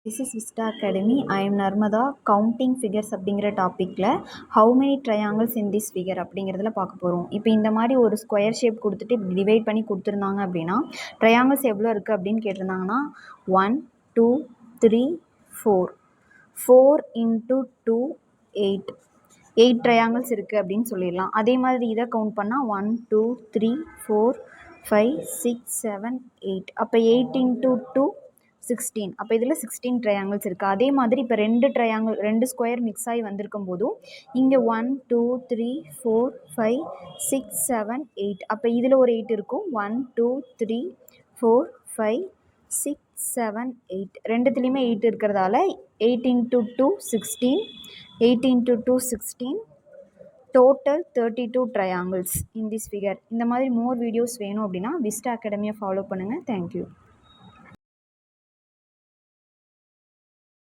This is Vista Academy. I am Narmada. Counting figures அப்படிங்கிற டாப்பிக்கில் how many triangles in this figure அப்படிங்கிறதுல பார்க்க போகிறோம். இப்போ இந்த மாதிரி ஒரு ஸ்கொயர் ஷேப் கொடுத்துட்டு இப்படி டிவைட் பண்ணி கொடுத்துருந்தாங்க அப்படின்னா ட்ரையாங்கிள்ஸ் எவ்வளோ இருக்குது அப்படின்னு கேட்டிருந்தாங்கன்னா 1 2 3 4 4 into 2 8 8 ட்ரையாங்கிள்ஸ் இருக்குது அப்படின்னு சொல்லிடலாம். அதே மாதிரி இதை கவுண்ட் பண்ணால் 1 2 3 4 5 6 7 8 அப்போ 8 into 2 16. அப்போ இதில் 16 ட்ரையாங்கிள்ஸ் இருக்குது. அதே மாதிரி இப்போ ரெண்டு ஸ்கொயர் மிக்ஸ் ஆகி வந்திருக்கும் போதும் இங்கே 1 2 3 4 5 6 7 8 அப்போ இதில் ஒரு 8 இருக்கும். 1 2 3 4 5 6 7 8 ரெண்டுத்துலேயுமே 8 இருக்கிறதால 8 into 2 16 8 into 2 16 total 32 triangles in this figure. இந்த மாதிரி மோர் வீடியோஸ் வேணும் அப்படின்னா விஸ்டா அகாடமியை ஃபாலோ பண்ணுங்கள். தேங்க்யூ.